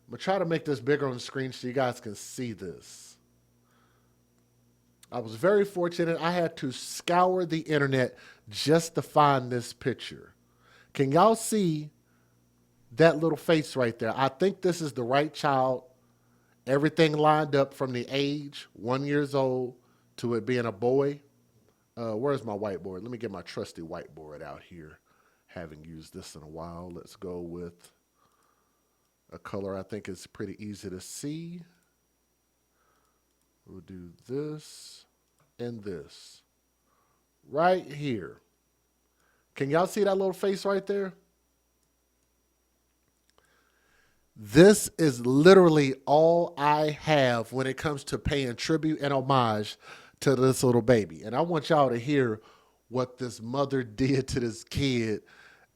I'm going to try to make this bigger on the screen so you guys can see this. I was very fortunate. I had to scour the internet just to find this picture. Can y'all see that little face right there? I think this is the right child. Everything lined up from the age 1 year old to it being a boy. Where's my whiteboard? Let me get my trusty whiteboard out here. Haven't used this in a while. Let's go with a color I think is pretty easy to see. We'll do this and this right here. Can y'all see that little face right there? This is literally all I have when it comes to paying tribute and homage to this little baby. And I want y'all to hear what this mother did to this kid.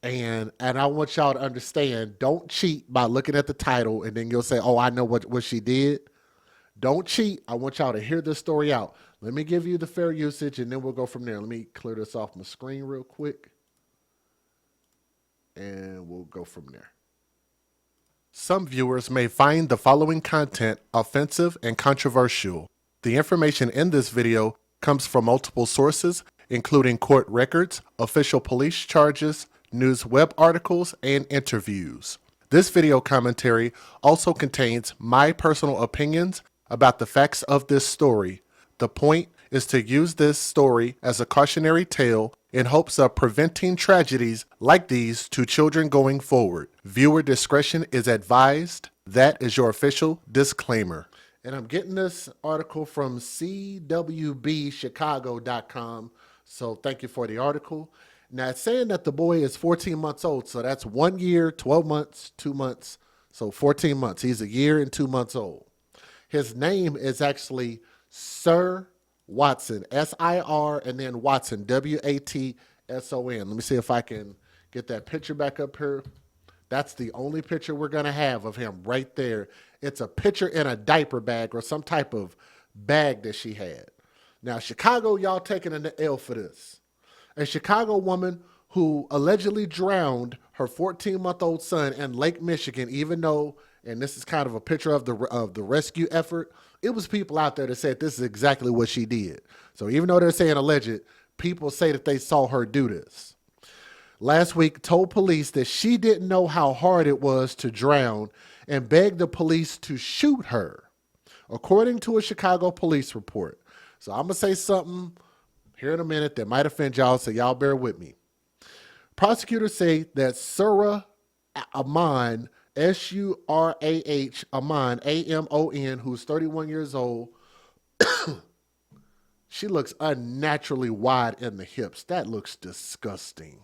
And I want y'all to understand, don't cheat by looking at the title and then you'll say, oh, I know what she did. Don't cheat. I want y'all to hear this story out. Let me give you the fair usage and then we'll go from there. Let me clear this off my screen real quick. And we'll go from there. Some viewers may find the following content offensive and controversial. The information in this video comes from multiple sources, including court records, official police charges, news web articles, and interviews. This video commentary also contains my personal opinions about the facts of this story. The point is to use this story as a cautionary tale in hopes of preventing tragedies like these to children going forward. Viewer discretion is advised. That is your official disclaimer. And I'm getting this article from cwbchicago.com. So thank you for the article. Now it's saying that the boy is 14 months old. So that's 1 year, 12 months, 2 months. So 14 months. He's 1 year and 2 months old. His name is actually Sir Watson, S-I-R, and then Watson, W-A-T-S-O-N. Let me see if I can get that picture back up here. That's the only picture we're going to have of him right there. It's a picture in a diaper bag or some type of bag that she had. Now, Chicago, y'all taking an L for this. A Chicago woman who allegedly drowned her 14-month-old son in Lake Michigan, even though, and this is kind of a picture of the rescue effort, it was people out there that said this is exactly what she did. So even though they're saying alleged, people say that they saw her do this. Last week told police that she didn't know how hard it was to drown and begged the police to shoot her, according to a Chicago police report. So I'm going to say something here in a minute that might offend y'all, so y'all bear with me. Prosecutors say that Surah Amon, S-U-R-A-H, Amon, A-M-O-N, who's 31 years old, she looks unnaturally wide in the hips. That looks disgusting.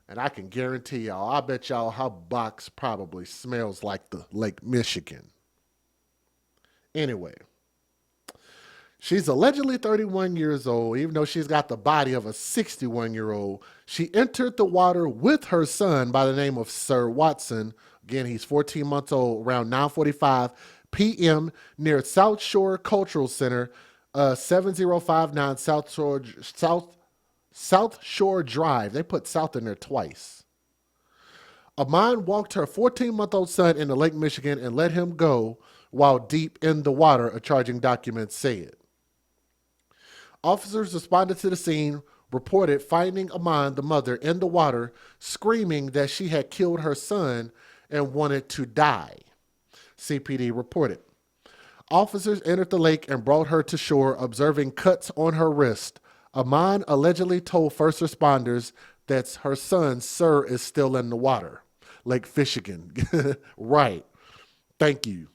And I can guarantee y'all, I bet y'all her box probably smells like the Lake Michigan. Anyway, she's allegedly 31 years old, even though she's got the body of a 61-year-old. She entered the water with her son by the name of Sir Watson. Again, he's 14 months old, around 9:45 p.m. near South Shore Cultural Center, 7059 South Shore Drive. They put South in there twice. Amon walked her 14-month-old son into Lake Michigan and let him go while deep in the water, a charging document said. Officers responded to the scene, reported finding Amon, the mother, in the water, screaming that she had killed her son and wanted to die, CPD reported. Officers entered the lake and brought her to shore, observing cuts on her wrist. Amon allegedly told first responders that her son, Sir, is still in the water. Lake Michigan. Right. Thank you.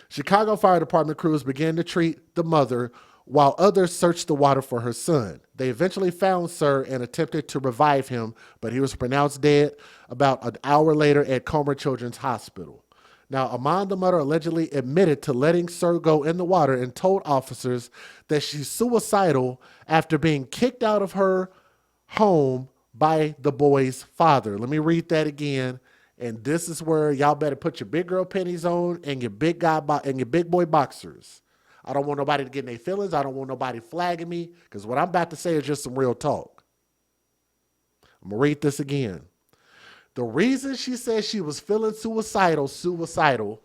Chicago Fire Department crews began to treat the mother while others searched the water for her son. They eventually found Sir and attempted to revive him, but he was pronounced dead about an hour later at Comer Children's Hospital. Now, Amon, the mother, allegedly admitted to letting Sir go in the water and told officers that she's suicidal after being kicked out of her home by the boy's father. Let me read that again. And this is where y'all better put your big girl panties on and your big boy boxers. I don't want nobody to get in their feelings. I don't want nobody flagging me, because what I'm about to say is just some real talk. I'm going to read this again. The reason she said she was feeling suicidal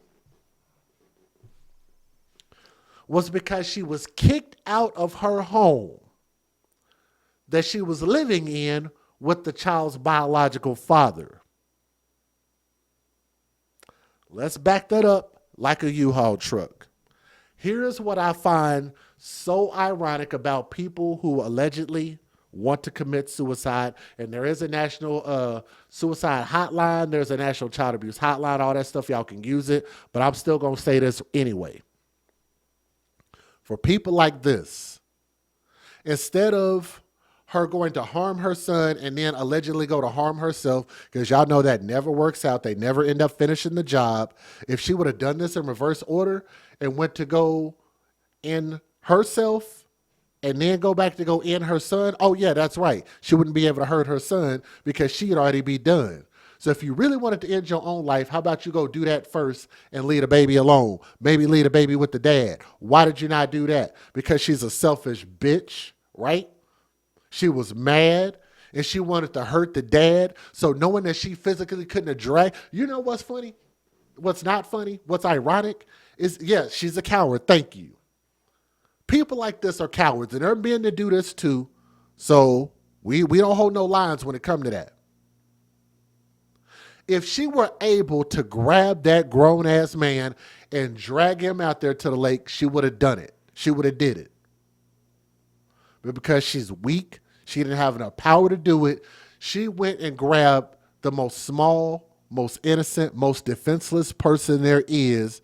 was because she was kicked out of her home that she was living in with the child's biological father. Let's back that up like a U-Haul truck. Here's what I find so ironic about people who allegedly want to commit suicide. And there is a national suicide hotline. There's a national child abuse hotline, all that stuff. Y'all can use it. But I'm still going to say this anyway. For people like this, instead of her going to harm her son and then allegedly go to harm herself, because y'all know that never works out. They never end up finishing the job. If she would have done this in reverse order and went to go in herself and then go back to go in her son, oh yeah, that's right. She wouldn't be able to hurt her son because she'd already be done. So if you really wanted to end your own life, how about you go do that first and leave the baby alone? Maybe leave the baby with the dad. Why did you not do that? Because she's a selfish bitch, right? She was mad and she wanted to hurt the dad. So knowing that she physically couldn't address, you know what's funny? What's not funny? What's ironic is, yes, she's a coward. Thank you. People like this are cowards and they're meant to do this too. So we don't hold no lines when it comes to that. If she were able to grab that grown ass man and drag him out there to the lake, she would have done it. She would have did it. But because she's weak, she didn't have enough power to do it. She went and grabbed the most small, most innocent, most defenseless person there is,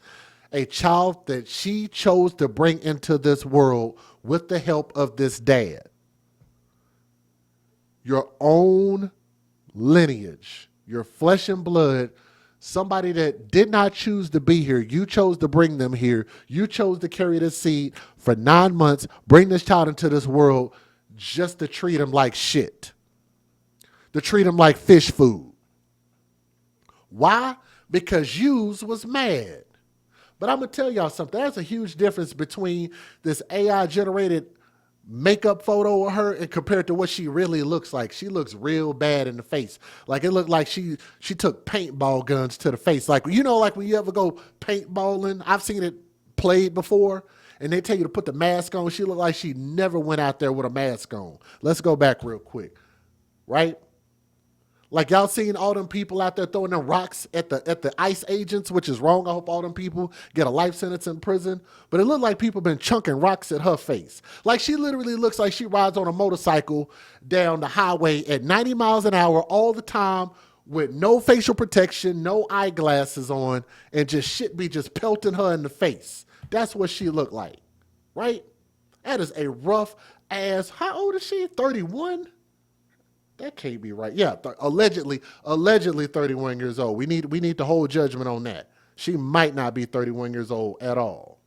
a child that she chose to bring into this world with the help of this dad. Your own lineage, your flesh and blood, somebody that did not choose to be here. You chose to bring them here. You chose to carry this seed for 9 months, bring this child into this world just to treat him like shit, to treat him like fish food. Why? Because yous was mad. But I'm going to tell y'all something. There's a huge difference between this AI-generated makeup photo of her and compared to what she really looks like. She looks real bad in the face. Like it looked like she took paintball guns to the face. Like, you know, like when you ever go paintballing, I've seen it played before, and they tell you to put the mask on. She looked like she never went out there with a mask on. Let's go back real quick, right? Like y'all seen all them people out there throwing them rocks at the ICE agents, which is wrong. I hope all them people get a life sentence in prison. But it looked like people been chunking rocks at her face. Like she literally looks like she rides on a motorcycle down the highway at 90 miles an hour all the time with no facial protection, no eyeglasses on, and just shit be just pelting her in the face. That's what she looked like, right? That is a rough ass. How old is she? 31? That can't be right. Yeah, allegedly 31 years old. We need to hold judgment on that. She might not be 31 years old at all.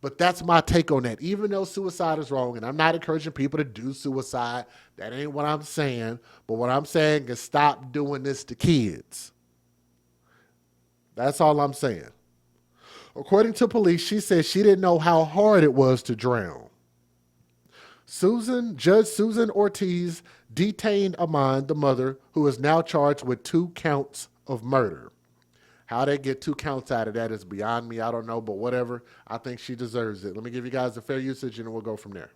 But that's my take on that. Even though suicide is wrong, and I'm not encouraging people to do suicide, that ain't what I'm saying. But what I'm saying is stop doing this to kids. That's all I'm saying. According to police, she said she didn't know how hard it was to drown. Judge Susan Ortiz detained Amon, the mother, who is now charged with 2 counts of murder. How they get 2 counts out of that is beyond me. I don't know, but whatever. I think she deserves it. Let me give you guys the fair usage and we'll go from there.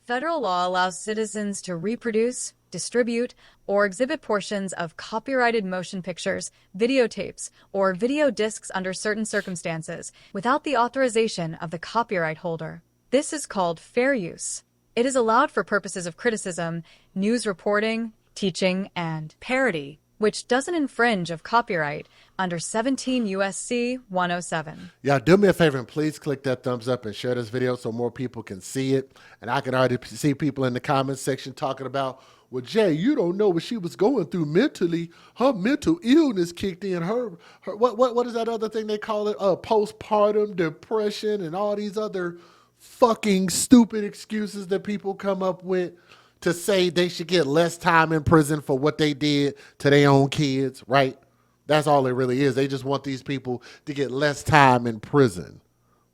Federal law allows citizens to reproduce, distribute, or exhibit portions of copyrighted motion pictures, videotapes, or video discs under certain circumstances without the authorization of the copyright holder. This is called fair use. It is allowed for purposes of criticism, news reporting, teaching, and parody, which doesn't infringe of copyright under 17 U.S.C. 107. Yeah, do me a favor and please click that thumbs up and share this video so more people can see it. And I can already see people in the comments section talking about, well, Jay, you don't know what she was going through mentally. Her mental illness kicked in. Her what is that other thing they call it? Postpartum depression and all these other fucking stupid excuses that people come up with to say they should get less time in prison for what they did to their own kids, right? That's all it really is. They just want these people to get less time in prison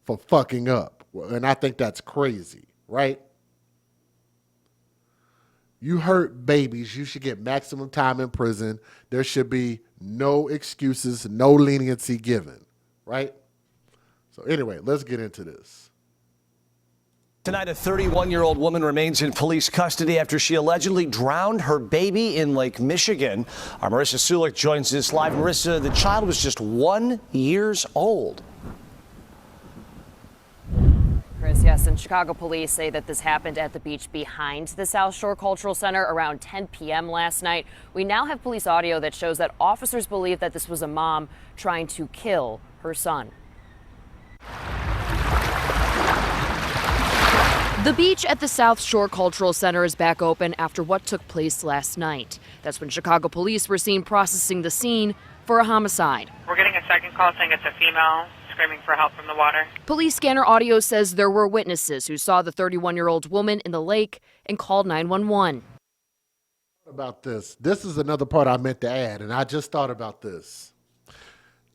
for fucking up. And I think that's crazy, right? You hurt babies, you should get maximum time in prison. There should be no excuses, no leniency given, right? So anyway, let's get into this. Tonight, a 31-year-old woman remains in police custody after she allegedly drowned her baby in Lake Michigan. Our Marissa Sulik joins us live. Marissa, the child was just 1 year old. Chris, yes, and Chicago police say that this happened at the beach behind the South Shore Cultural Center around 10 p.m. last night. We now have police audio that shows that officers believe that this was a mom trying to kill her son. The beach at the South Shore Cultural Center is back open after what took place last night. That's when Chicago police were seen processing the scene for a homicide. We're getting a second call saying it's a female screaming for help from the water. Police scanner audio says there were witnesses who saw the 31-year-old woman in the lake and called 911. About this. This is another part I meant to add, and I just thought about this.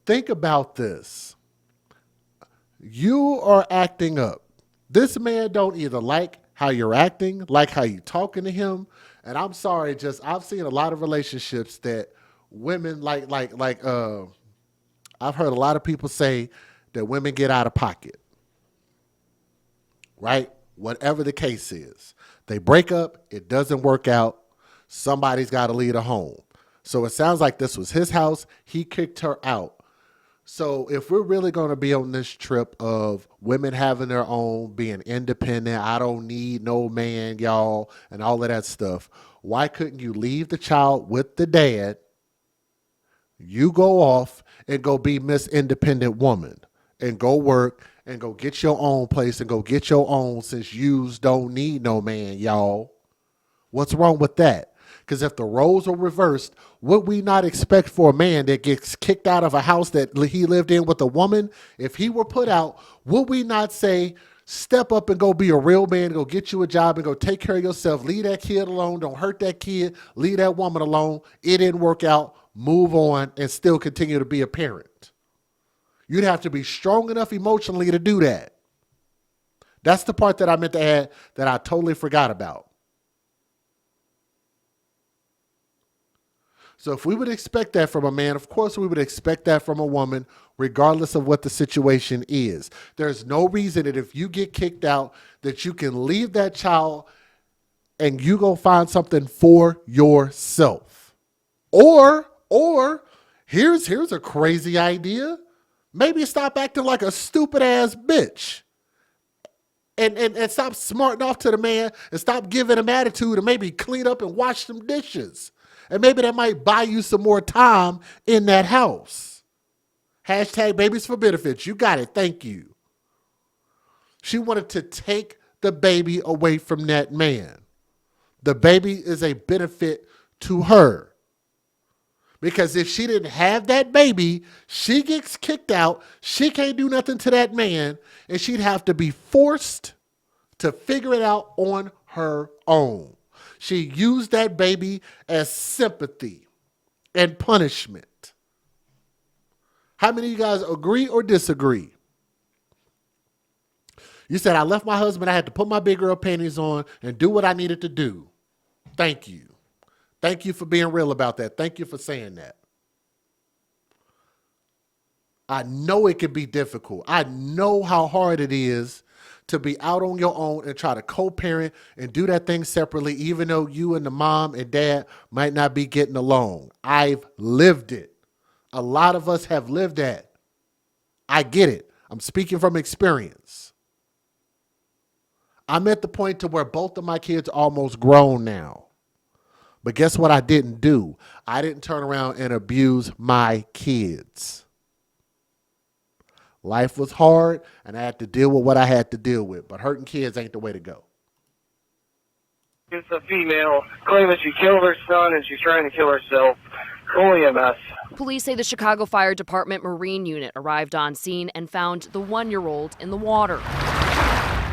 Think about this. You are acting up. This man don't either like how you're acting, like how you talking to him. And I'm sorry, I've seen a lot of relationships that women I've heard a lot of people say that women get out of pocket. Right? Whatever the case is. They break up, it doesn't work out. Somebody's got to leave the home. So it sounds like this was his house. He kicked her out. So if we're really going to be on this trip of women having their own, being independent, I don't need no man, y'all, and all of that stuff, why couldn't you leave the child with the dad? You go off and go be Miss Independent Woman and go work and go get your own place and go get your own, since yous don't need no man, y'all. What's wrong with that? Because if the roles are reversed, would we not expect for a man that gets kicked out of a house that he lived in with a woman, if he were put out, would we not say, step up and go be a real man, go get you a job and go take care of yourself, leave that kid alone, don't hurt that kid, leave that woman alone, it didn't work out, move on, and still continue to be a parent? You'd have to be strong enough emotionally to do that. That's the part that I meant to add that I totally forgot about. So if we would expect that from a man, of course we would expect that from a woman, regardless of what the situation is. There's no reason that if you get kicked out that you can leave that child and you go find something for yourself. Or here's a crazy idea. Maybe stop acting like a stupid ass bitch. And stop smarting off to the man and stop giving him attitude and maybe clean up and wash some dishes. And maybe that might buy you some more time in that house. Hashtag babies for benefits. You got it. Thank you. She wanted to take the baby away from that man. The baby is a benefit to her. Because if she didn't have that baby, she gets kicked out. She can't do nothing to that man. And she'd have to be forced to figure it out on her own. She used that baby as sympathy and punishment. How many of you guys agree or disagree? You said, I left my husband. I had to put my big girl panties on and do what I needed to do. Thank you. Thank you for being real about that. Thank you for saying that. I know it can be difficult. I know how hard it is to be out on your own and try to co-parent and do that thing separately, even though you and the mom and dad might not be getting along. I've lived it. A lot of us have lived that. I get it. I'm speaking from experience. I'm at the point to where both of my kids are almost grown now. But guess what I didn't do? I didn't turn around and abuse my kids. Life was hard, and I had to deal with what I had to deal with. But hurting kids ain't the way to go. It's a female claiming she killed her son and she's trying to kill herself. Only a mess. Police say the Chicago Fire Department Marine Unit arrived on scene and found the 1-year-old in the water.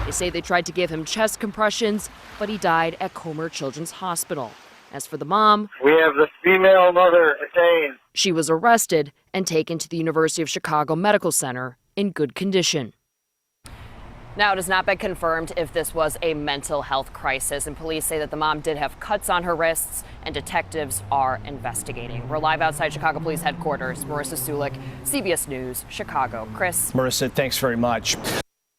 They say they tried to give him chest compressions, but he died at Comer Children's Hospital. As for the mom, we have the female mother detained. She was arrested and taken to the University of Chicago Medical Center in good condition. Now, it has not been confirmed if this was a mental health crisis, and police say that the mom did have cuts on her wrists, and detectives are investigating. We're live outside Chicago Police Headquarters. Marissa Sulik, CBS News, Chicago. Chris. Marissa, thanks very much.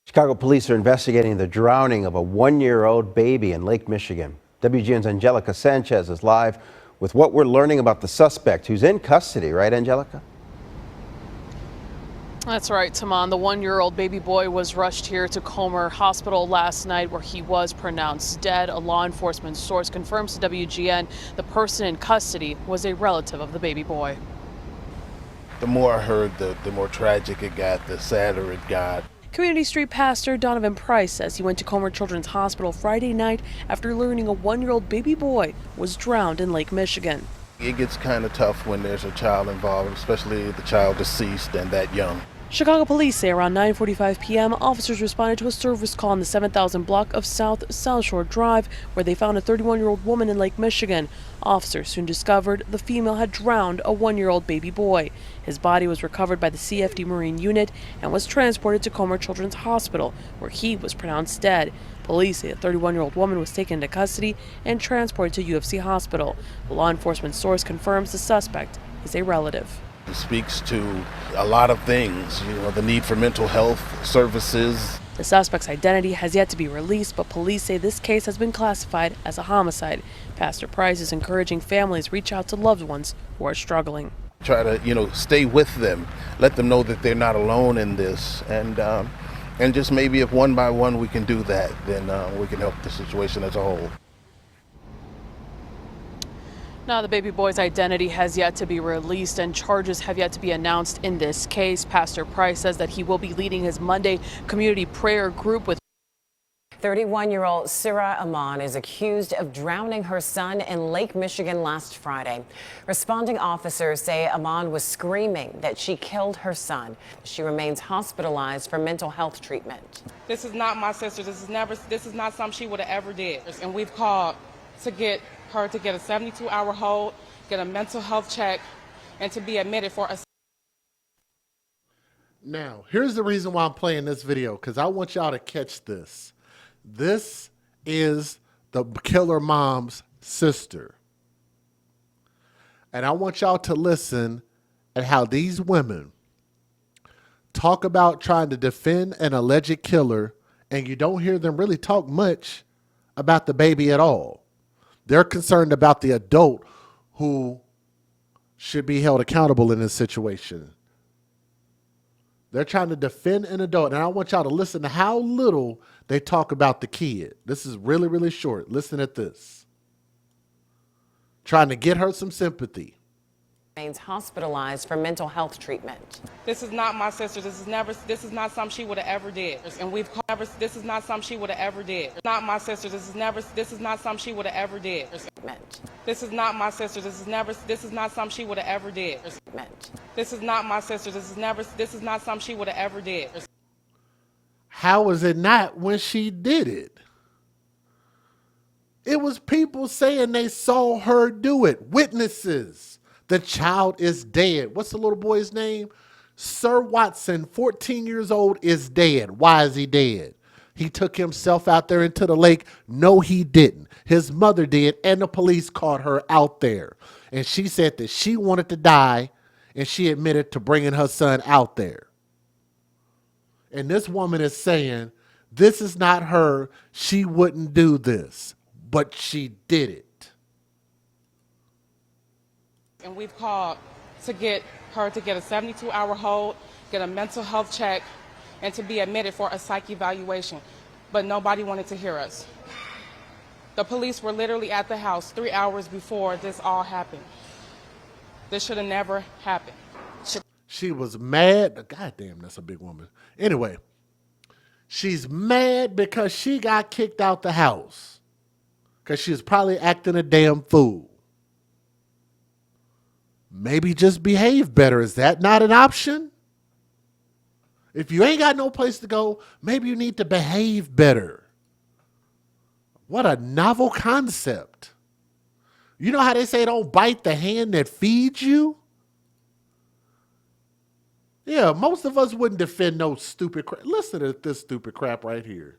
Chicago police are investigating the drowning of a 1-year-old baby in Lake Michigan. WGN's Angelica Sanchez is live with what we're learning about the suspect who's in custody, right, Angelica? That's right, Taman. The 1-year-old baby boy was rushed here to Comer Hospital last night where he was pronounced dead. A law enforcement source confirms to WGN the person in custody was a relative of the baby boy. The more I heard, the more tragic it got, the sadder it got. Community Street Pastor Donovan Price says he went to Comer Children's Hospital Friday night after learning a 1-year-old baby boy was drowned in Lake Michigan. It gets kind of tough when there's a child involved, especially the child deceased and that young. Chicago police say around 9:45 p.m., officers responded to a service call on the 7,000 block of South Shore Drive, where they found a 31-year-old woman in Lake Michigan. Officers soon discovered the female had drowned a 1-year-old baby boy. His body was recovered by the CFD Marine unit and was transported to Comer Children's Hospital, where he was pronounced dead. Police say a 31-year-old woman was taken into custody and transported to UFC Hospital. A law enforcement source confirms the suspect is a relative. It speaks to a lot of things, the need for mental health services. The suspect's identity has yet to be released, but police say this case has been classified as a homicide. Pastor Price is encouraging families reach out to loved ones who are struggling. Try to, stay with them, let them know that they're not alone in this, and just maybe if one by one we can do that, then we can help the situation as a whole. Now, the baby boy's identity has yet to be released and charges have yet to be announced in this case. Pastor Price says that he will be leading his Monday community prayer group with 31-year-old Surah Amon is accused of drowning her son in Lake Michigan last Friday. Responding officers say Amon was screaming that she killed her son. She remains hospitalized for mental health treatment. This is not my sister. This is not something she would have ever did. And we've called to get her to get a 72-hour hold, get a mental health check, and to be admitted for a... Now, here's the reason why I'm playing this video, because I want y'all to catch this. This is the killer mom's sister. And I want y'all to listen at how these women talk about trying to defend an alleged killer, and you don't hear them really talk much about the baby at all. They're concerned about the adult who should be held accountable in this situation. They're trying to defend an adult. And I want y'all to listen to how little they talk about the kid. This is really, really short. Listen at this. Trying to get her some sympathy. Remains hospitalized for mental health treatment. This is not my sister. This is not something she would have ever did. And we've called, this is not something she would have ever did. Not my sister. This is not something she would have ever did. This is not my sister. This is not something she would have ever did. This is not my sister. This is not something she would have ever did. How was it not when she did it? It was people saying they saw her do it. Witnesses. The child is dead. What's the little boy's name? Sir Watson, 14 years old, is dead. Why is he dead? He took himself out there into the lake. No, he didn't. His mother did, and the police caught her out there. And she said that she wanted to die, and she admitted to bringing her son out there. And this woman is saying, this is not her. She wouldn't do this, but she did it. And we've called to get her to get a 72-hour hold, get a mental health check, and to be admitted for a psych evaluation. But nobody wanted to hear us. The police were literally at the house 3 hours before this all happened. This should have never happened. She was mad. God damn, that's a big woman. Anyway, she's mad because she got kicked out the house because she was probably acting a damn fool. Maybe just behave better. Is that not an option? If you ain't got no place to go, maybe you need to behave better. What a novel concept. You know how they say don't bite the hand that feeds you? Yeah, most of us wouldn't defend no stupid crap. Listen to this stupid crap right here.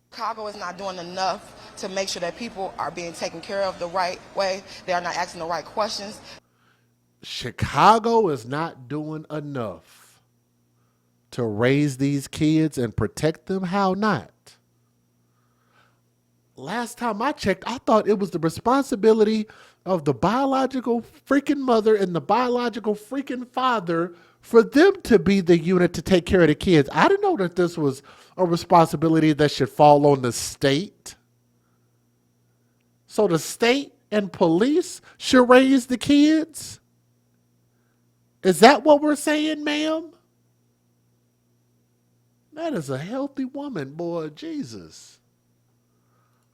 Chicago is not doing enough to make sure that people are being taken care of the right way. They are not asking the right questions. Chicago is not doing enough to raise these kids and protect them. How not? Last time I checked, I thought it was the responsibility of the biological freaking mother and the biological freaking father for them to be the unit to take care of the kids. I didn't know that this was a responsibility that should fall on the state. So the state and police should raise the kids? Is that what we're saying, ma'am? That is a healthy woman, boy, Jesus.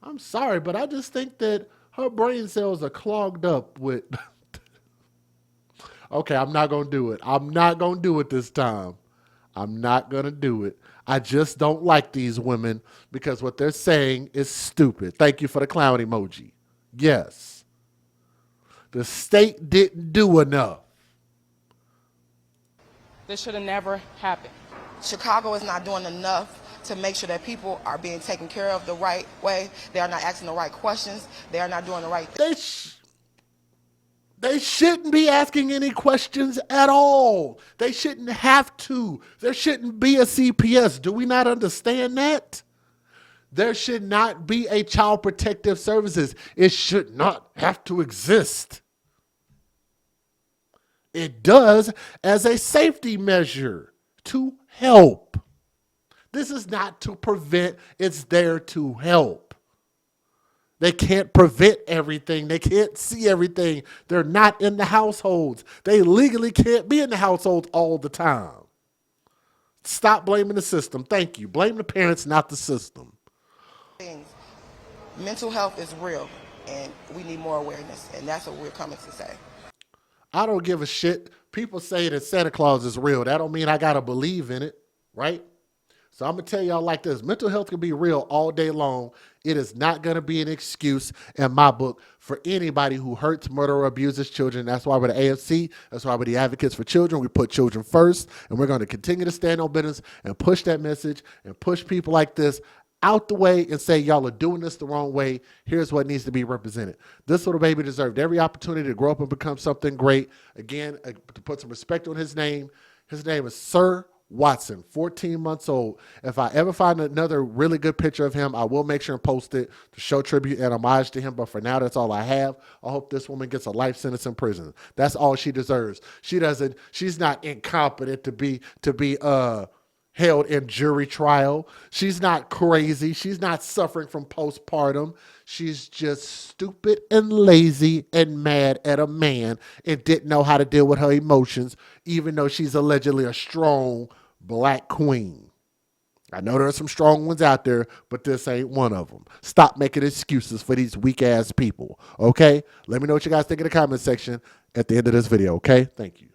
I'm sorry, but I just think that her brain cells are clogged up with... Okay, I'm not going to do it. I'm not going to do it this time. I'm not going to do it. I just don't like these women because what they're saying is stupid. Thank you for the clown emoji. Yes. The state didn't do enough. This should have never happened. Chicago is not doing enough to make sure that people are being taken care of the right way. They are not asking the right questions. They are not doing the right thing. They shouldn't be asking any questions at all. They shouldn't have to. There shouldn't be a CPS. Do we not understand that? There should not be a child protective services. It should not have to exist. It does as a safety measure to help. This is not to prevent, it's there to help. They can't prevent everything. They can't see everything. They're not in the households. They legally can't be in the households all the time. Stop blaming the system. Thank you. Blame the parents, not the system. Mental health is real, and we need more awareness, and that's what we're coming to say. I don't give a shit. People say that Santa Claus is real. That don't mean I got to believe in it, right? So I'm going to tell y'all like this. Mental health can be real all day long. It is not going to be an excuse in my book for anybody who hurts, murder, or abuses children. That's why we're the AFC. That's why we're the advocates for children. We put children first, and we're going to continue to stand on business and push that message and push people like this out the way and say, y'all are doing this the wrong way. Here's what needs to be represented. This little baby deserved every opportunity to grow up and become something great. Again, to put some respect on his name is Sir Watson, 14 months old. If I ever find another really good picture of him, I will make sure and post it to show tribute and homage to him. But for now, that's all I have. I hope this woman gets a life sentence in prison. That's all she deserves. She's not incompetent to be held in jury trial. She's not crazy. She's not suffering from postpartum. She's just stupid and lazy and mad at a man and didn't know how to deal with her emotions, even though she's allegedly a strong black queen. I know there are some strong ones out there, but this ain't one of them. Stop making excuses for these weak ass people. Okay? Let me know what you guys think in the comment section at the end of this video. Okay? Thank you.